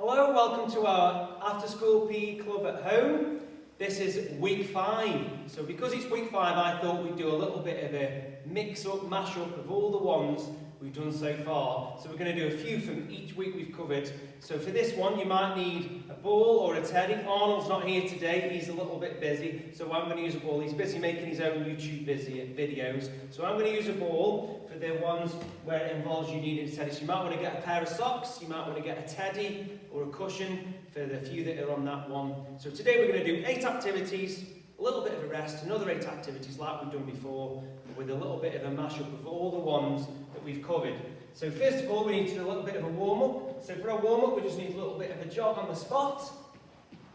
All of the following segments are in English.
Hello, welcome to our after school PE club at home. This is week 5. So because it's week 5, I thought we'd do a little bit of a mix-up, mash-up of all the ones we've done so far. So we're going to do a few from each week we've covered. So for this one, you might need a ball or a teddy. Arnold's not here today, he's a little bit busy. So I'm going to use a ball. He's busy making his own YouTube videos. So I'm going to use a ball for the ones where it involves you needing a teddy. So you might want to get a pair of socks, you might want to get a teddy or a cushion for the few that are on that one. So today we're going to do 8 activities, a little bit of a rest, another 8 activities like we've done before, with a little bit of a mash-up of all the ones that we've covered. So first of all, we need to do a little bit of a warm-up. So for our warm-up, we just need a little bit of a jog on the spot.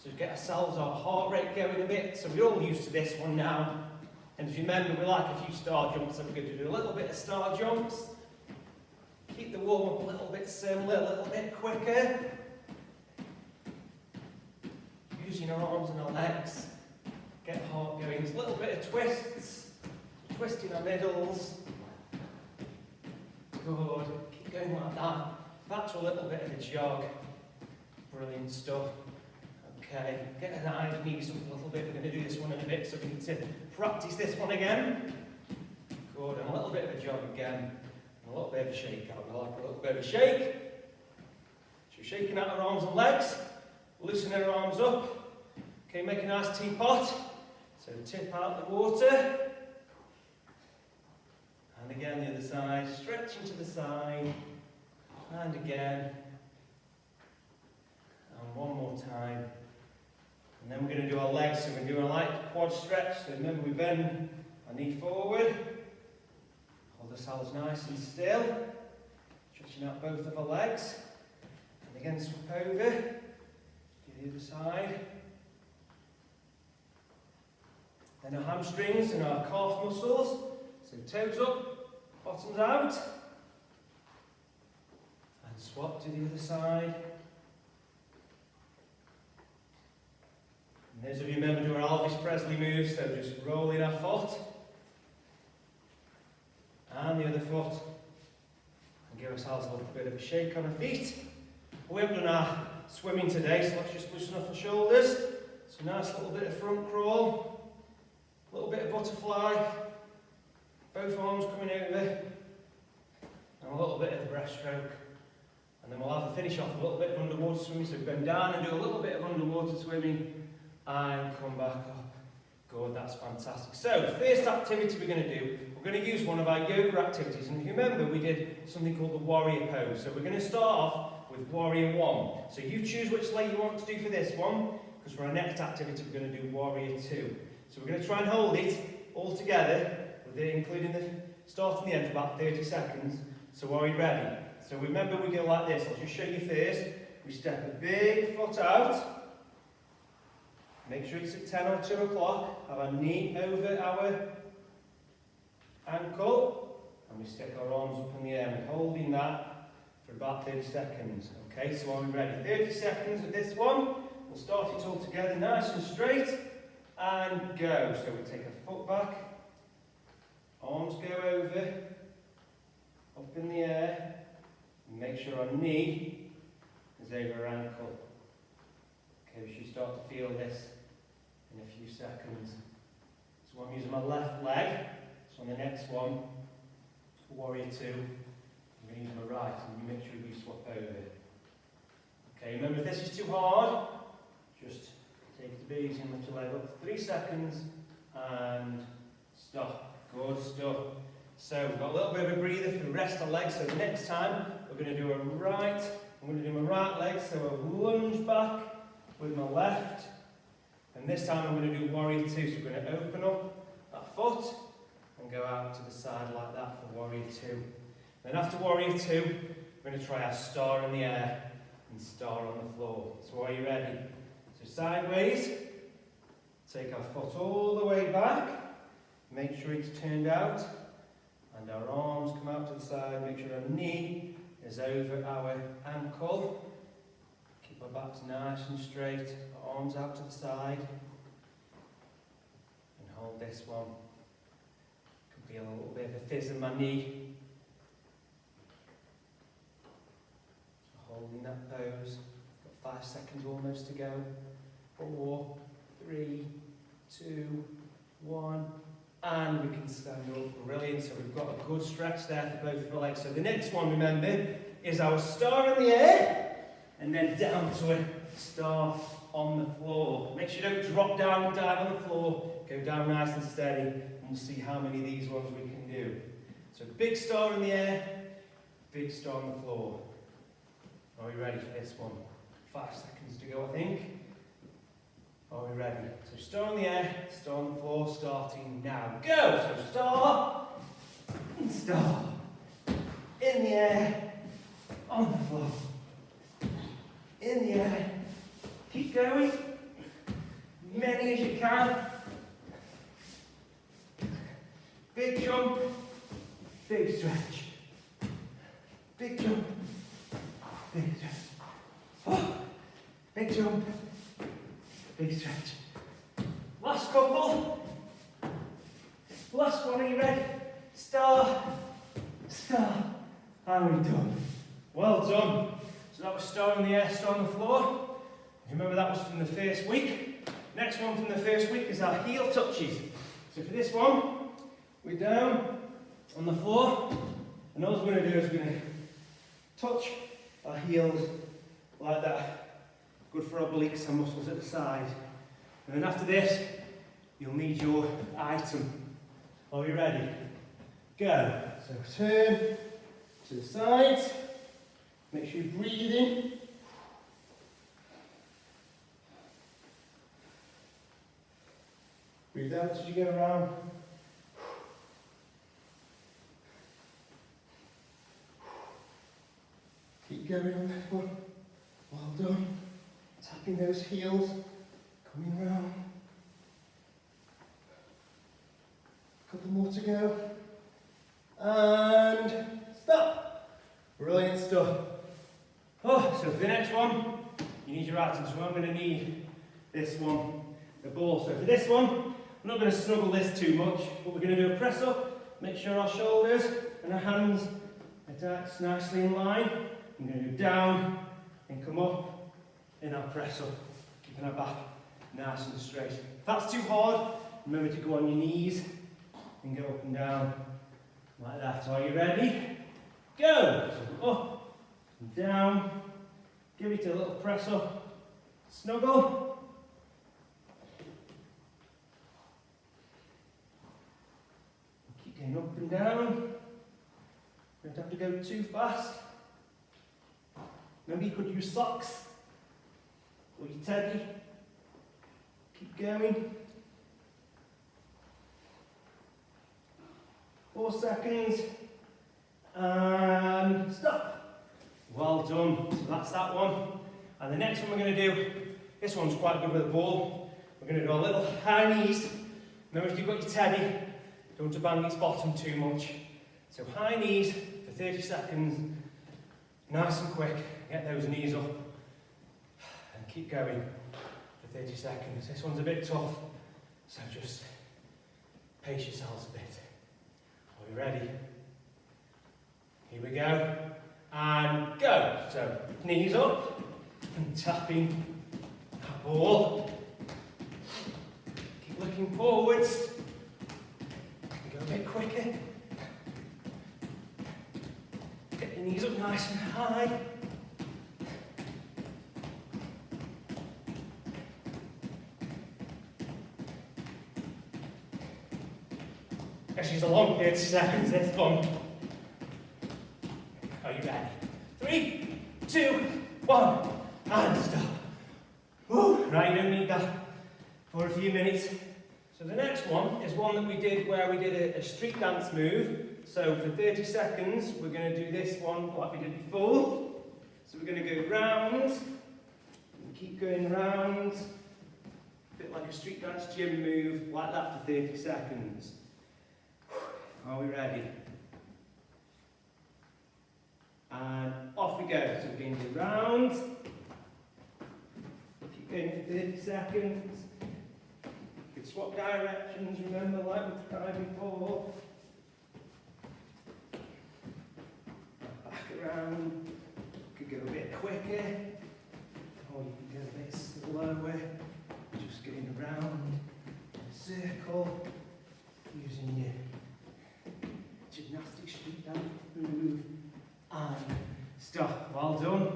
So get ourselves our heart rate going a bit. So we're all used to this one now. And if you remember, we like a few star jumps, so we're going to do a little bit of star jumps. Keep the warm-up a little bit similar, a little bit quicker. Using our arms and our legs. Get heart going. There's a little bit of twists. Twisting our middles. Good. Keep going like that. Back to a little bit of a jog. Brilliant stuff. Okay. Get an eye and knees up a little bit. We're going to do this one in a bit, so we need to practice this one again. Good. And a little bit of a jog again. And a little bit of a shake out. We like a little bit of a shake. So shaking out our arms and legs. Loosening our arms up. Okay, make a nice teapot. So tip out the water. And again the other side, stretching to the side. And again. And one more time. And then we're going to do our legs. So we're going to do a light quad stretch. So remember, we bend our knee forward. Hold ourselves nice and still. Stretching out both of our legs. And again, swap over. Do the other side. Then our hamstrings and our calf muscles. So toes up, bottoms out. And swap to the other side. And those of you remember do our Elvis Presley moves, so just rolling our foot. And the other foot. And give ourselves a little bit of a shake on our feet. We haven't done our swimming today, so let's just loosen up our shoulders. So nice little bit of front crawl. A little bit of butterfly, both arms coming over, and a little bit of the breaststroke. And then we'll have to finish off a little bit of underwater swimming, so bend down and do a little bit of underwater swimming, and come back up. Good, that's fantastic. So, first activity we're going to do, we're going to use one of our yoga activities. And if you remember, we did something called the warrior pose. So we're going to start off with warrior 1. So you choose which leg you want to do for this one, because for our next activity we're going to do warrior 2. So we're going to try and hold it all together, including the start and the end for about 30 seconds. So are we ready? So remember we go like this. I'll just show you first. We step a big foot out. Make sure it's at 10 or 2 o'clock. Have our knee over our ankle. And we stick our arms up in the air. We're holding that for about 30 seconds. Okay, so are we ready? 30 seconds of this one. We'll start it all together nice and straight. And go. So we take a foot back, arms go over, up in the air, and make sure our knee is over our ankle. Okay, we should start to feel this in a few seconds. So I'm using my left leg. So on the next one, warrior 2, I'm going to use my right, and you make sure you swap over. Okay, remember if this is too hard, just take it a bit easy and lift your leg up. 3 seconds and stop. Good stuff. So we've got a little bit of a breather for the rest of the legs. So the next time we're going to do I'm going to do my right leg. So a lunge back with my left. And this time I'm going to do warrior 2. So we're going to open up that foot and go out to the side like that for warrior 2. Then after warrior 2, we're going to try our star in the air and star on the floor. So are you ready? So sideways, take our foot all the way back, make sure it's turned out, and our arms come out to the side, make sure our knee is over our ankle. Keep our backs nice and straight, arms out to the side, and hold this one. Could feel a little bit of a fizz in my knee. So holding that pose. 5 seconds almost to go. 4, 3, 2, 1. And we can stand up. Brilliant. So we've got a good stretch there for both of our legs. So the next one, remember, is our star in the air and then down to a star on the floor. Make sure you don't drop down and dive on the floor. Go down nice and steady, and we'll see how many of these ones we can do. So big star in the air, big star on the floor. Are we ready for this one? 5 seconds to go, I think. Are we ready? So star in the air, star on the floor, starting now. Go! So star, and star. In the air, on the floor. In the air. Keep going. Many as you can. Big jump, big stretch. Big jump, big stretch. Oh, big jump, big stretch. Last couple. Last one, are you ready? Star, star. And we're done. Well done. So that was star in the air, star on the floor. Remember that was from the first week. Next one from the first week is our heel touches. So for this one, we're down on the floor, and all we're going to do is we're going to touch our heels like that. Good for our obliques and muscles at the side. And then after this, you'll need your item. Are we ready? Go. So turn to the sides. Make sure you breathe in. Breathe out as you go around. Keep going on that one. Well done. Tapping those heels. Coming round. A couple more to go. And stop. Brilliant stuff. Oh, so for the next one, you need your items. So I'm going to need this one, the ball. So for this one, I'm not going to snuggle this too much, but we're going to do a press up. Make sure our shoulders and our hands are nicely in line. I'm going to go down and come up in our press up, keeping our back nice and straight. If that's too hard, remember to go on your knees and go up and down like that. Are you ready? Go! So up and down. Give it a little press up. Snuggle. Keep going up and down. Don't have to go too fast. Maybe you could use socks or your teddy. Keep going. 4 seconds. And stop. Well done. So that's that one. And the next one we're going to do, this one's quite good with the ball. We're going to do a little high knees. Remember, if you've got your teddy, don't want to bang its bottom too much. So high knees for 30 seconds. Nice and quick. Get those knees up. And keep going for 30 seconds. This one's a bit tough. So just pace yourselves a bit. Are we ready? Here we go. And go. So knees up and tapping that ball. Keep looking forwards. Go a bit quicker. Get your knees up nice and high. Actually, it's a long 30 seconds, this one. Are you ready? 3, 2, 1, and stop. Woo. Right, you don't need that for a few minutes. So the next one is one that we did where we did a street dance move. So for 30 seconds, we're going to do this one like we did before. So we're going to go round, and keep going round. A bit like a street dance gym move, like that for 30 seconds. Are we ready? And off we go. So we're going to do round. Keep going for 30 seconds. You can swap directions, remember, like we tried before. Back around. Could go a bit quicker. or you can go a bit slower, just going around in a circle, using your gymnastics feet down, move, and stop. Well done.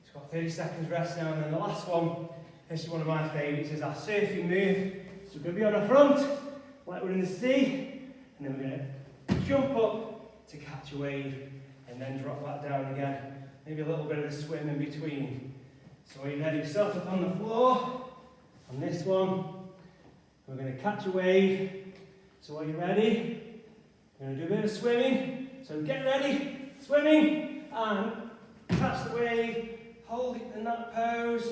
It's got 30 seconds rest now, and then the last one, this is one of my favourites, is our surfing move. So we're going to be on our front, like we're in the sea, and then we're going to jump up to catch a wave, and then drop back down again. Maybe a little bit of a swim in between. So are you ready? Yourself up on the floor. On this one, we're going to catch a wave. So are you ready? We're going to do a bit of swimming. So get ready, swimming, and catch the wave. Hold it in that pose,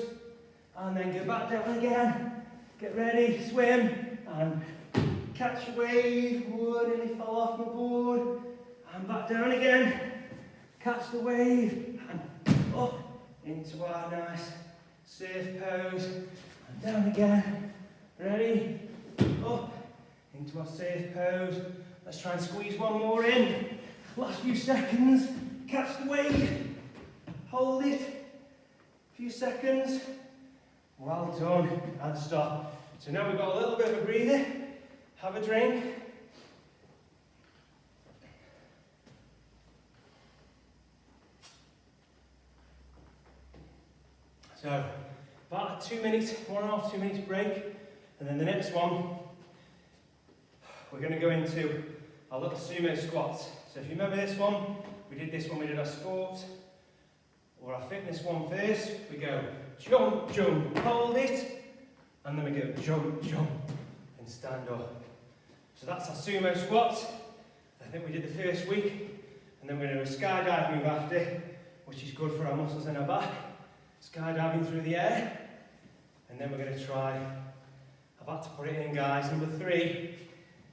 and then go back down again. Get ready, swim, and catch a wave. Whoa, nearly fell off my board. And back down again. Catch the wave, and up into our nice surf pose. And down again. Ready? Up into our surf pose. Let's try and squeeze one more in. Last few seconds. Catch the wave. Hold it. A few seconds. Well done. And stop. So now we've got a little bit of a breather. Have a drink. So, about a 2 minutes, 1.5, 2 minutes break. And then the next one, we're going to go into our little sumo squats. So if you remember this one, we did our sport, or our fitness one first. We go jump, jump, hold it, and then we go jump, jump, and stand up. So that's our sumo squats. I think we did the first week, and then we're going to do a skydive move after, which is good for our muscles in our back. Skydiving through the air, and then we're going to try, I've had to put it in guys, number 3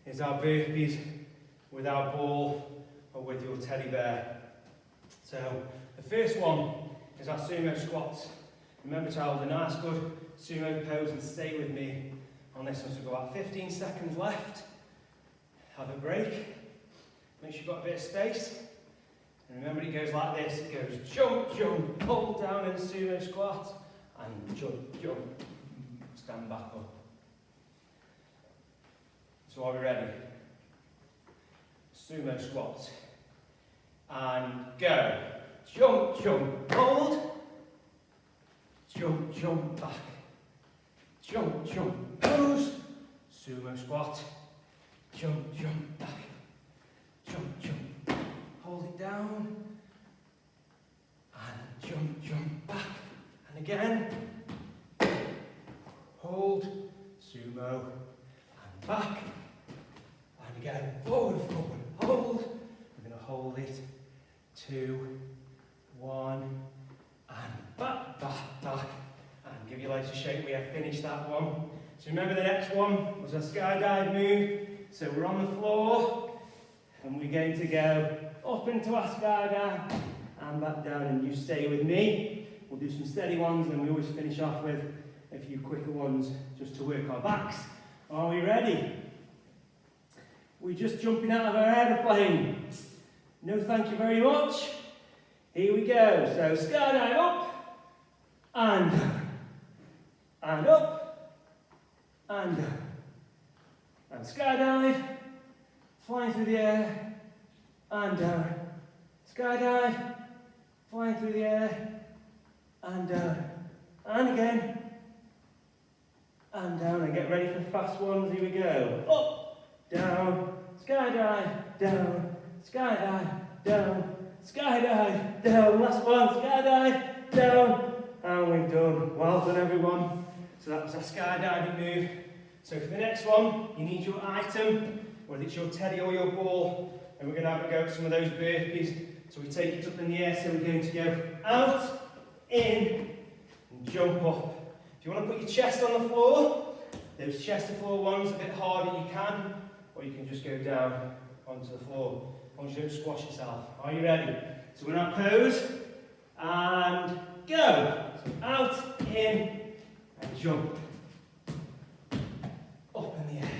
is our burpees with our ball or with your teddy bear. So the first one is our sumo squats. Remember to hold a nice good sumo pose and stay with me on this one. So we've got about 15 seconds left. Have a break, make sure you've got a bit of space. And remember, it goes like this. It goes jump, jump, hold down in a sumo squat, and jump, jump, stand back up. So are we ready? Sumo squats. And go. Jump, jump, hold. Jump, jump, back. Jump, jump, pose. Sumo squat. Jump, jump, back. Jump, jump. Hold it down, and jump, jump, back, and again, hold, sumo, and back, and again, forward, forward, hold, we're going to hold it, 2, 1, and back, back, back, and give your legs a shake. We have finished that one. So remember the next one was a skydive move, so we're on the floor, and we're going to go up into our skydive and back down, and you stay with me. We'll do some steady ones, and we always finish off with a few quicker ones just to work our backs. Are we ready? We're just jumping out of our aeroplane. No thank you very much. Here we go. So skydive up and up and down. And skydive, flying through the air, and down. Skydive, flying through the air, and down. And again, and down. And get ready for fast ones. Here we go. Up, down, skydive, down, skydive, down, skydive, down. Last one, skydive, down. And we've done. Well done, everyone. So that was our skydiving move. So for the next one, you need your item, whether it's your teddy or your ball. And we're going to have a go at some of those burpees. So we take it up in the air, so we're going to go out, in, and jump up. If you want to put your chest on the floor, those chest to floor ones, a bit harder you can, or you can just go down onto the floor, as long as you don't squash yourself. Are you ready? So we're in our pose, and go. So out, in, and jump. Up in the air.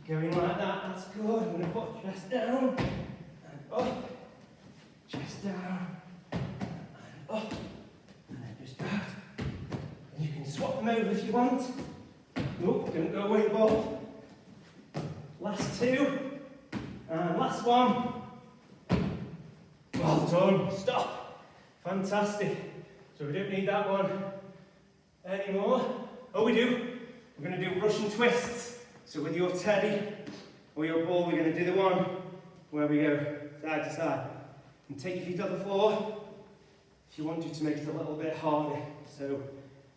Going like that, that's good. I'm going to put chest down, and up, them over if you want. Nope, don't go away, ball. Last two. And last one. Well done. Stop. Fantastic. So we don't need that one anymore. Oh, we do. We're going to do Russian twists. So with your teddy or your ball, we're going to do the one where we go side to side. And take your feet off the floor if you want to make it a little bit harder. So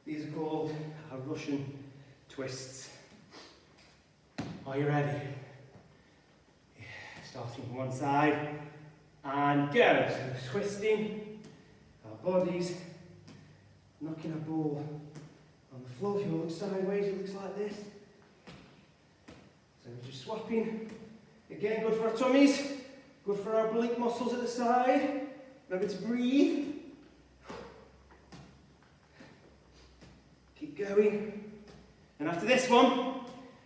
these are called our Russian twists. Are you ready? Starting from one side and go. So twisting our bodies, knocking a ball on the floor. If you look sideways, it looks like this. So we're just swapping. Again, good for our tummies, good for our oblique muscles at the side. Remember to breathe. Keep going. And after this one,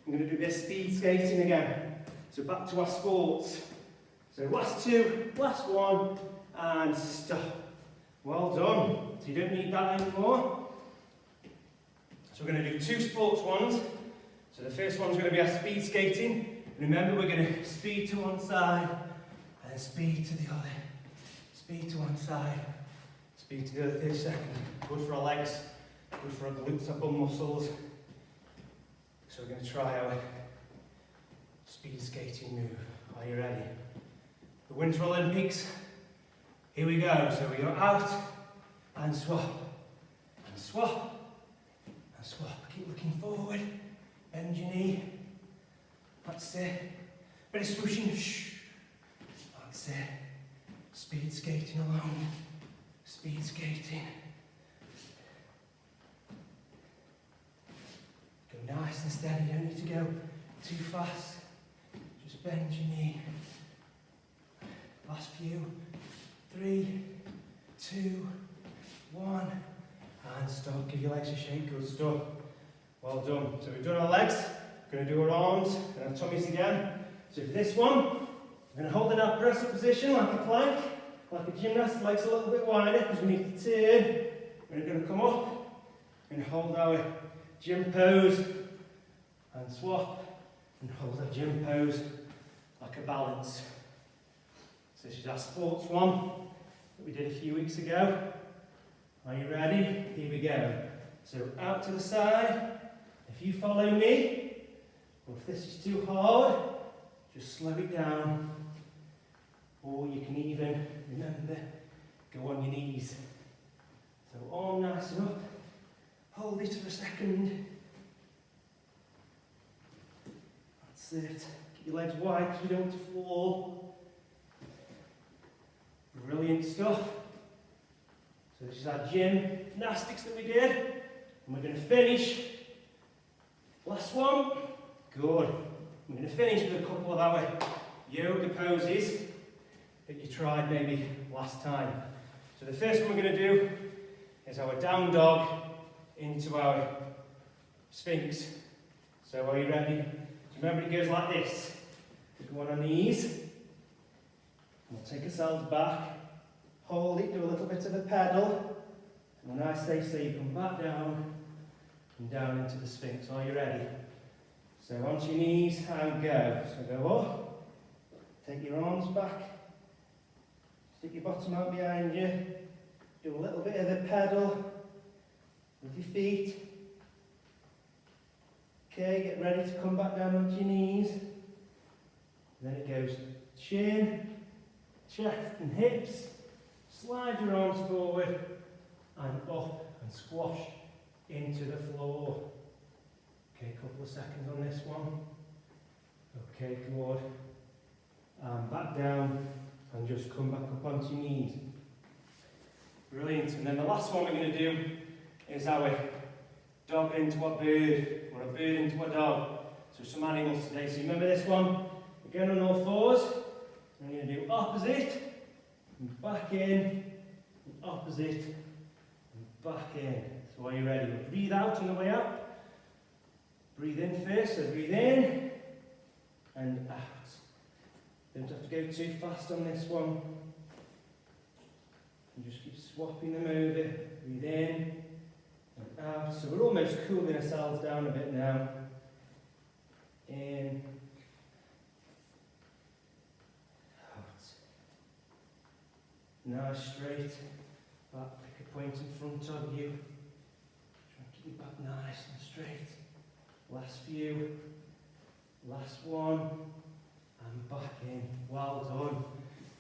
I'm going to do a bit of speed skating again. So back to our sports. So last two, last one, and stop. Well done. So you don't need that anymore. So we're going to do two sports ones. So the first one's going to be our speed skating. Remember, we're going to speed to one side and speed to the other. Speed to one side, speed to the other. 30 seconds. Good for our legs, good for our glutes, our bum muscles. So we're going to try our speed skating move. Are you ready? The Winter Olympics. Here we go. So we go out and swap, and swap, and swap. Keep looking forward. Bend your knee. That's it. Bit of swooshing. Shh. That's it. Speed skating along. Speed skating. Go nice and steady. You don't need to go too fast. Just bend your knee. Last few. 3, 2, 1. And stop. Give your legs a shake. Good stuff. Well done. So we've done our legs. We're going to do our arms and our tummies again. So for this one, we're going to hold in our press-up position like a plank, like a gymnast. Legs a little bit wider because we need to turn. We're going to come up and hold our gym pose and swap and hold our gym pose like a balance. So this is our sports one that we did a few weeks ago. Are you ready? Here we go. So out to the side. If you follow me, or if this is too hard, just slow it down. Or you can even, remember, go on your knees. So arm nice and up. Hold it for a second. That's it. Keep your legs wide because we don't want to fall. Brilliant stuff. So this is our gymnastics that we did. And we're going to finish. Last one. Good. We're going to finish with a couple of our yoga poses that you tried maybe last time. So the first one we're going to do is our down dog into our Sphinx. So are you ready? So remember it goes like this. Go on our knees. We'll take ourselves back. Hold it, do a little bit of a pedal. And when I say so, you come back down and down into the Sphinx. Are you ready? So onto your knees and go. So go up. Take your arms back. Stick your bottom out behind you. Do a little bit of a pedal with your feet. Okay, get ready to come back down onto your knees. And then it goes chin, chest and hips. Slide your arms forward and up and squash into the floor. Okay, a couple of seconds on this one. Okay, good. And back down and just come back up onto your knees. Brilliant. And then the last one we're going to do is our dog into a bird, or a bird into a dog. So some animals today. So remember this one? We're going on all fours. We're going to do opposite, and back in, and opposite, and back in. So are you ready? Breathe out on the way up. Breathe in first, so breathe in, and out. Don't have to go too fast on this one. And just keep swapping them over. Breathe in, and out. So we're almost cooling ourselves down a bit now. In, out. Nice, straight. Back, pick a point in front of you. Try and keep your back nice and straight. Last few. Last one. And back in. Well done.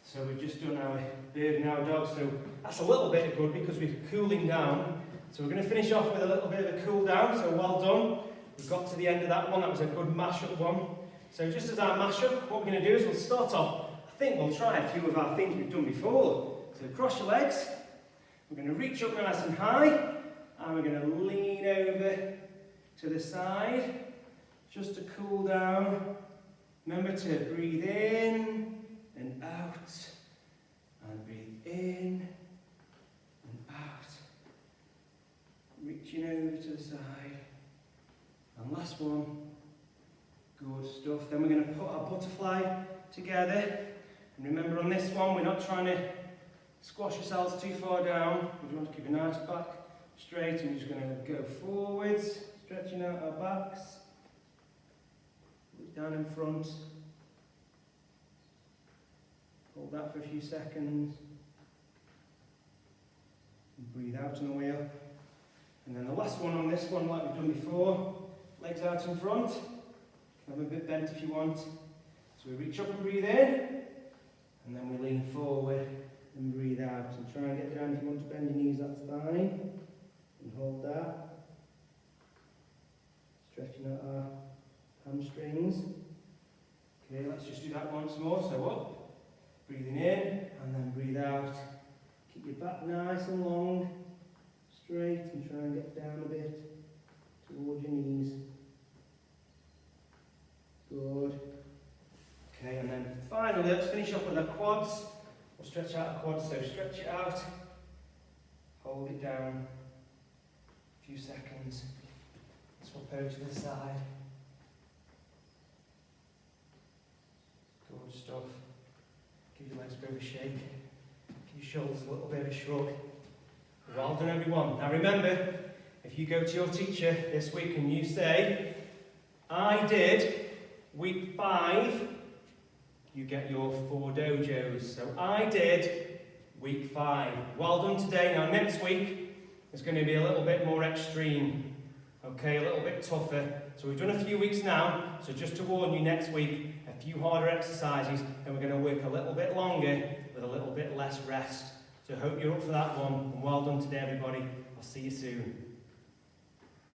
So we've just done our bird now dog. So that's a little bit good because we're cooling down. So we're going to finish off with a little bit of a cool down. So well done. We've got to the end of that one. That was a good mash-up one. So just as our mash-up, what we're going to do is we'll start off. I think we'll try a few of our things we've done before. So cross your legs. We're going to reach up nice and high. And we're going to lean over to the side. Just to cool down. Remember to breathe in and out. And breathe in and out. Reaching over to the side. And last one. Good stuff. Then we're going to put our butterfly together. And remember on this one, we're not trying to squash yourselves too far down. We want to keep a nice back straight. And we're just going to go forwards, stretching out our backs. Look down in front. Hold that for a few seconds. And breathe out on the way up. And then the last one on this one, like we've done before, legs out in front. Have a bit bent if you want. So we reach up and breathe in. And then we lean forward and breathe out. And try and get down. If you want to bend your knees, that's fine. And hold that. Stretching out our hamstrings. Okay, let's just do that once more. So up. Breathing in and then breathe out. Keep your back nice and long. Straight and try and get down a bit towards your knees. Good. Okay, and then finally, let's finish off with our quads. We'll stretch out our quads, so stretch it out. Hold it down. A few seconds. Swap over to the side. Good stuff. Give your legs a bit of a shake. Give your shoulders a little bit of a shrug. Well done, everyone. Now remember, if you go to your teacher this week and you say, I did week 5, you get your 4 dojos. So I did week 5. Well done today. Now next week is going to be a little bit more extreme. Okay, a little bit tougher. So we've done a few weeks now. So just to warn you, next week, a few harder exercises, and we're going to work a little bit longer with a little bit less rest. So I hope you're up for that one. And well done today, everybody. I'll see you soon.